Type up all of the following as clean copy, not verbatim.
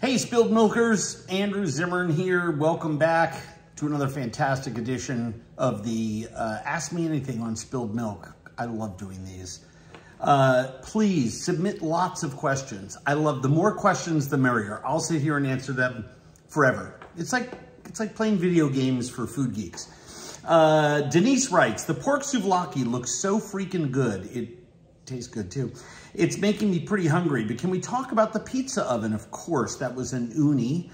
Hey, Spilled Milkers, Andrew Zimmern here. Welcome back to another fantastic edition of the Ask Me Anything on Spilled Milk. I love doing these. Please submit lots of questions. I love the more questions, the merrier. I'll sit here and answer them forever. It's like playing video games for food geeks. Denise writes, the pork souvlaki looks so freaking good. It tastes good too. It's making me pretty hungry, but can we talk about the pizza oven? Of course, that was an uni.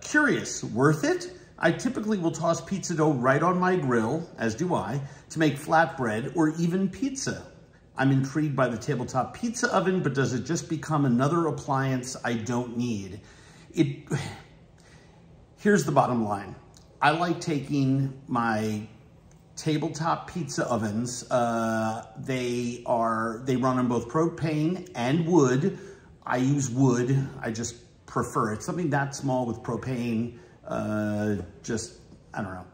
Curious, worth it? I typically will toss pizza dough right on my grill, as do I, to make flatbread or even pizza. I'm intrigued by the tabletop pizza oven, but does it just become another appliance I don't need? Here's the bottom line. I like taking my tabletop pizza ovens. They run on both propane and wood. I use wood. I just prefer it. Something that small with propane, I don't know.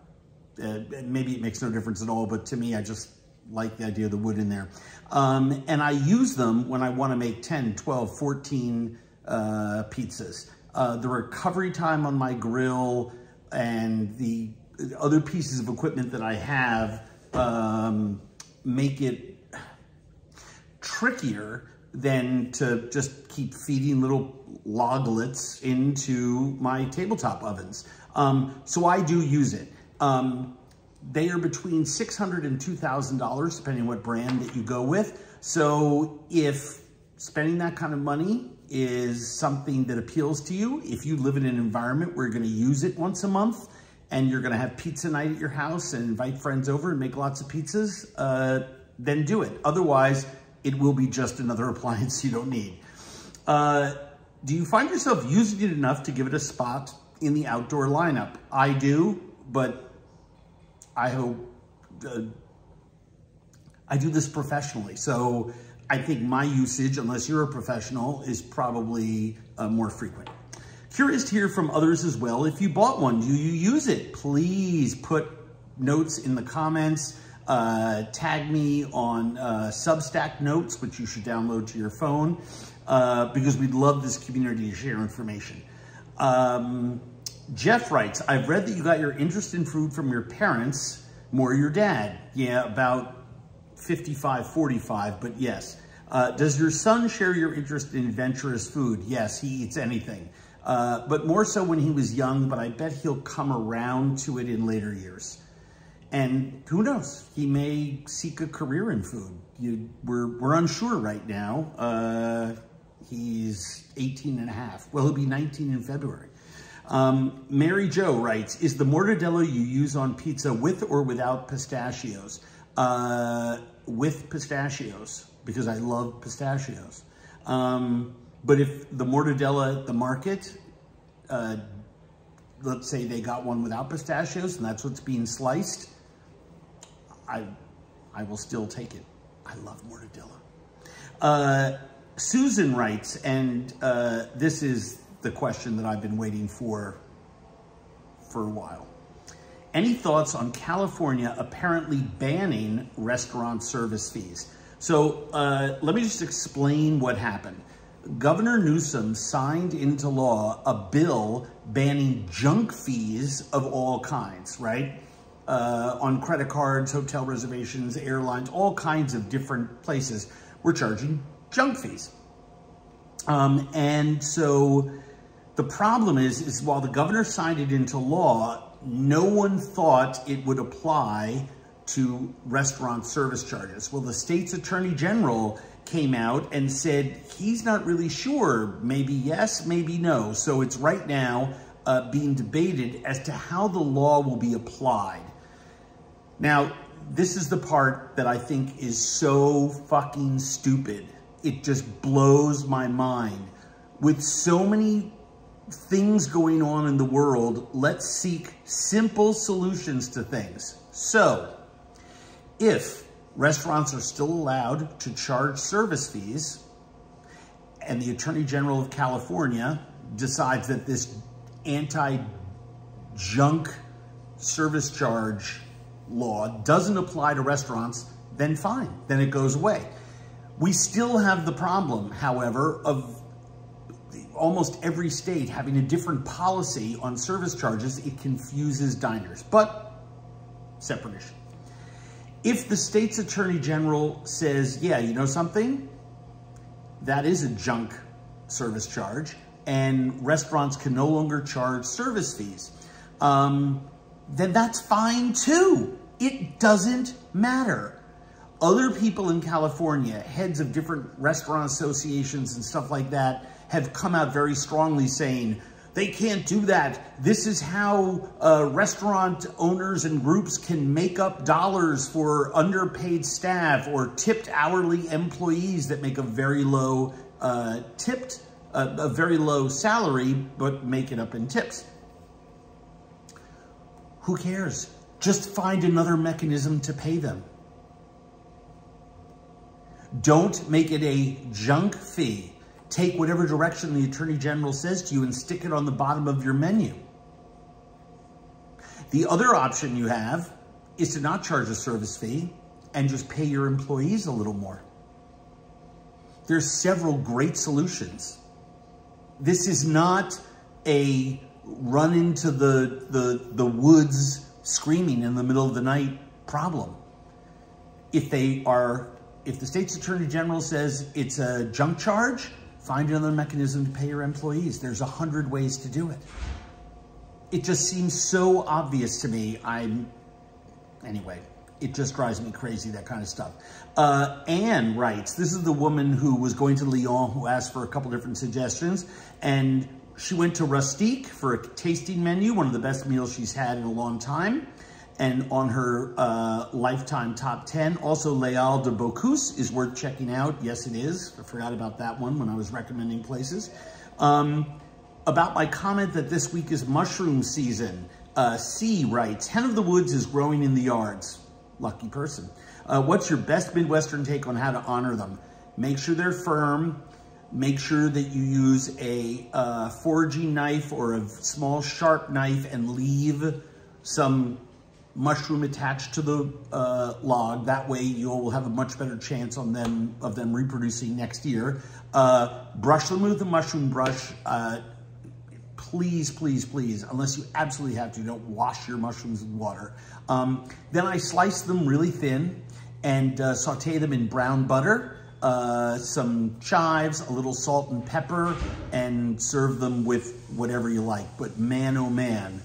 Maybe it makes no difference at all, but to me, I just like the idea of the wood in there. And I use them when I want to make 10, 12, 14 pizzas. The recovery time on my grill and the other pieces of equipment that I have make it trickier than to just keep feeding little loglets into my tabletop ovens. So I do use it. They are between $600 and $2,000, depending on what brand that you go with. So if spending that kind of money is something that appeals to you, if you live in an environment where you're gonna use it once a month, and you're gonna have pizza night at your house and invite friends over and make lots of pizzas, then do it. Otherwise, it will be just another appliance you don't need. Do you find yourself using it enough to give it a spot in the outdoor lineup? I do, but I hope, I do this professionally. So I think my usage, unless you're a professional, is probably more frequent. Curious to hear from others as well. If you bought one, do you use it? Please put notes in the comments. Tag me on Substack Notes, which you should download to your phone, because we'd love this community to share information. Jeff writes, I've read that you got your interest in food from your parents, more your dad. Yeah, about 55-45, but yes. Does your son share your interest in adventurous food? Yes, he eats anything. But more so when he was young, but I bet he'll come around to it in later years. And who knows, he may seek a career in food. We're unsure right now. He's 18 and a half. Well, he'll be 19 in February. Mary Jo writes, is the mortadella you use on pizza with or without pistachios? With pistachios, because I love pistachios. But if the mortadella at the market, let's say they got one without pistachios and that's what's being sliced, I will still take it. I love mortadella. Susan writes, and this is the question that I've been waiting for a while. Any thoughts on California apparently banning restaurant service fees? So let me just explain what happened. Governor Newsom signed into law a bill banning junk fees of all kinds, right? On credit cards, hotel reservations, airlines, all kinds of different places were charging junk fees. And so the problem is while the governor signed it into law, no one thought it would apply to restaurant service charges. Well, the state's attorney general came out and said he's not really sure, maybe yes, maybe no. So it's right now being debated as to how the law will be applied. Now, this is the part that I think is so fucking stupid. It just blows my mind. With so many things going on in the world, let's seek simple solutions to things. So, if restaurants are still allowed to charge service fees, and the Attorney General of California decides that this anti-junk service charge law doesn't apply to restaurants, then fine, then it goes away. We still have the problem, however, of almost every state having a different policy on service charges, it confuses diners, but separate issue. If the state's attorney general says, yeah, you know something? That is a junk service charge, and restaurants can no longer charge service fees, then that's fine too. It doesn't matter. Other people in California, heads of different restaurant associations and stuff like that, have come out very strongly saying, they can't do that. This is how restaurant owners and groups can make up dollars for underpaid staff or tipped hourly employees that make a very low a very low salary, but make it up in tips. Who cares? Just find another mechanism to pay them. Don't make it a junk fee. Take whatever direction the Attorney General says to you and stick it on the bottom of your menu. The other option you have is to not charge a service fee and just pay your employees a little more. There's several great solutions. This is not a run into the woods screaming in the middle of the night problem. If the state's Attorney General says it's a junk charge, find another mechanism to pay your employees. There's 100 ways to do it. It just seems so obvious to me. Anyway, it just drives me crazy, that kind of stuff. Anne writes, this is the woman who was going to Lyon, who asked for a couple different suggestions, and she went to Rustique for a tasting menu, one of the best meals she's had in a long time. And on her lifetime top 10, also Leal de Bocuse is worth checking out. Yes, it is. I forgot about that one when I was recommending places. About my comment that this week is mushroom season, C writes, Hen of the Woods is growing in the yards. Lucky person. What's your best Midwestern take on how to honor them? Make sure they're firm. Make sure that you use a foraging knife or a small sharp knife and leave some mushroom attached to the log. That way you'll have a much better chance of them reproducing next year. Brush them with a mushroom brush. Please, please, please, unless you absolutely have to, don't wash your mushrooms with water. Then I slice them really thin and saute them in brown butter, some chives, a little salt and pepper, and serve them with whatever you like. But man, oh man,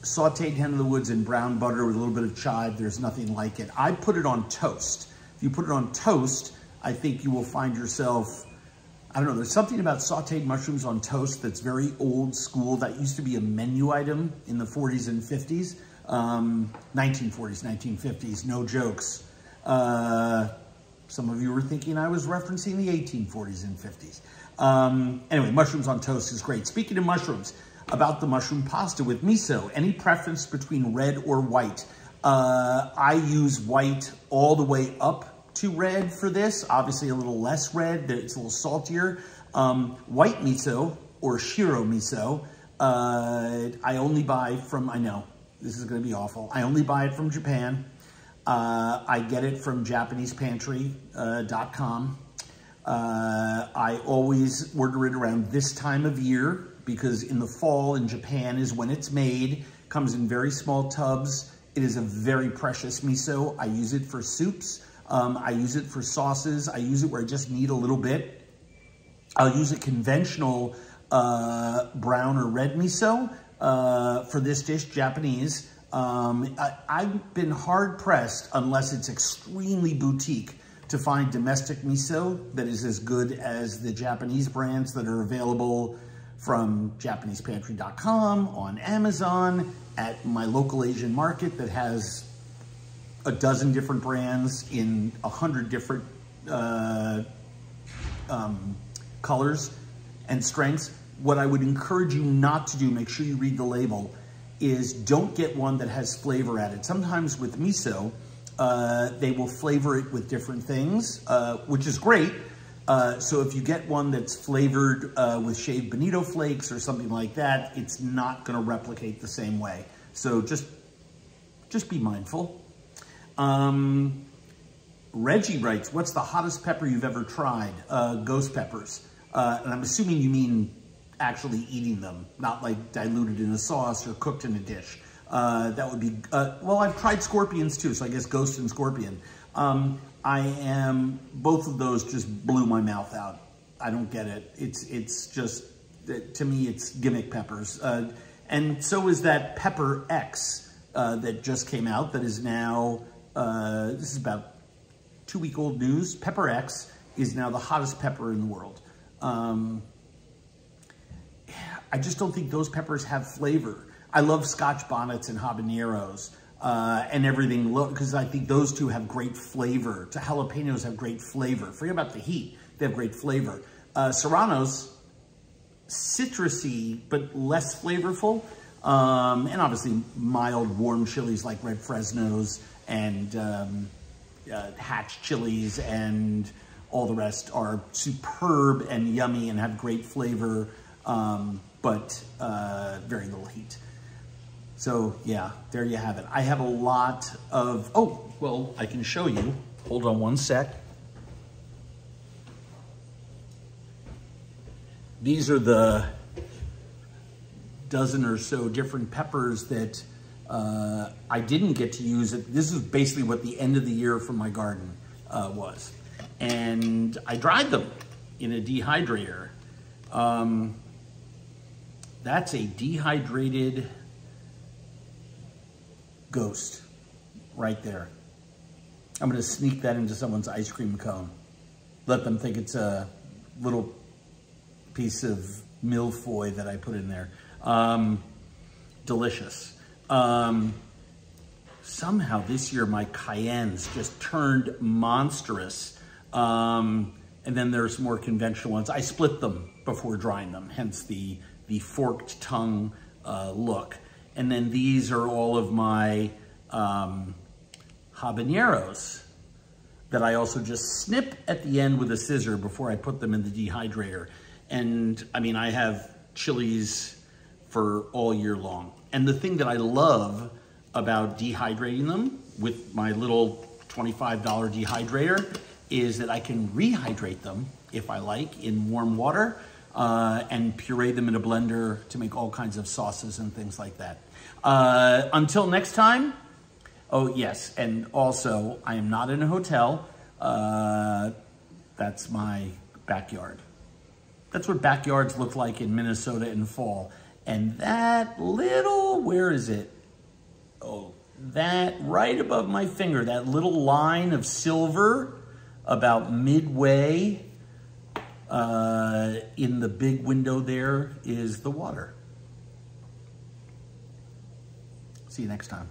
sauteed hen of the woods in brown butter with a little bit of chive, there's nothing like it. I put it on toast. If you put it on toast, I think you will find yourself, I don't know, there's something about sauteed mushrooms on toast that's very old school. That used to be a menu item in the 40s and 50s, 1940s, 1950s, no jokes. Some of you were thinking I was referencing the 1840s and 50s. Anyway, mushrooms on toast is great. Speaking of mushrooms, about the mushroom pasta with miso. Any preference between red or white? I use white all the way up to red for this. Obviously a little less red, it's a little saltier. White miso or shiro miso, I only buy from, I know, this is gonna be awful. I only buy it from Japan. I get it from JapanesePantry.com. I always order it around this time of year, because in the fall in Japan is when it's made. Comes in very small tubs. It is a very precious miso. I use it for soups. I use it for sauces. I use it where I just need a little bit. I'll use a conventional brown or red miso for this dish, Japanese. I've been hard pressed, unless it's extremely boutique, to find domestic miso that is as good as the Japanese brands that are available from JapanesePantry.com, on Amazon, at my local Asian market that has a dozen different brands in 100 different colors and strengths. What I would encourage you not to do, make sure you read the label, is don't get one that has flavor added. Sometimes with miso, they will flavor it with different things, which is great. So if you get one that's flavored with shaved bonito flakes or something like that, it's not gonna replicate the same way. So just be mindful. Reggie writes, what's the hottest pepper you've ever tried? Ghost peppers. And I'm assuming you mean actually eating them, not like diluted in a sauce or cooked in a dish. That would be, well, I've tried scorpions too, so I guess ghost and scorpion. Both of those just blew my mouth out. I don't get it. It's just, to me, it's gimmick peppers. And so is that Pepper X that just came out that is now, this is about 2-week-old news. Pepper X is now the hottest pepper in the world. I just don't think those peppers have flavor. I love Scotch bonnets and habaneros and everything, because I think those two have great flavor. Jalapenos have great flavor. Forget about the heat. They have great flavor. Serranos, citrusy, but less flavorful. And obviously mild, warm chilies like red Fresnos and hatch chilies and all the rest are superb and yummy and have great flavor, but very little heat. So yeah, there you have it. I have a lot of, oh, well, I can show you. Hold on one sec. These are the dozen or so different peppers that I didn't get to use. This is basically what the end of the year for my garden was. And I dried them in a dehydrator. That's a dehydrated ghost right there. I'm gonna sneak that into someone's ice cream cone. Let them think it's a little piece of milfoil that I put in there. Delicious. Somehow this year my cayennes just turned monstrous. And then there's more conventional ones. I split them before drying them, hence the forked tongue look. And then these are all of my habaneros that I also just snip at the end with a scissor before I put them in the dehydrator. And I mean, I have chilies for all year long. And the thing that I love about dehydrating them with my little $25 dehydrator is that I can rehydrate them if I like in warm water and puree them in a blender to make all kinds of sauces and things like that. Until next time, oh yes, and also I am not in a hotel. That's my backyard. That's what backyards look like in Minnesota in fall. And that little, where is it? Oh, that right above my finger, that little line of silver about midway in the big window there is the water. See you next time.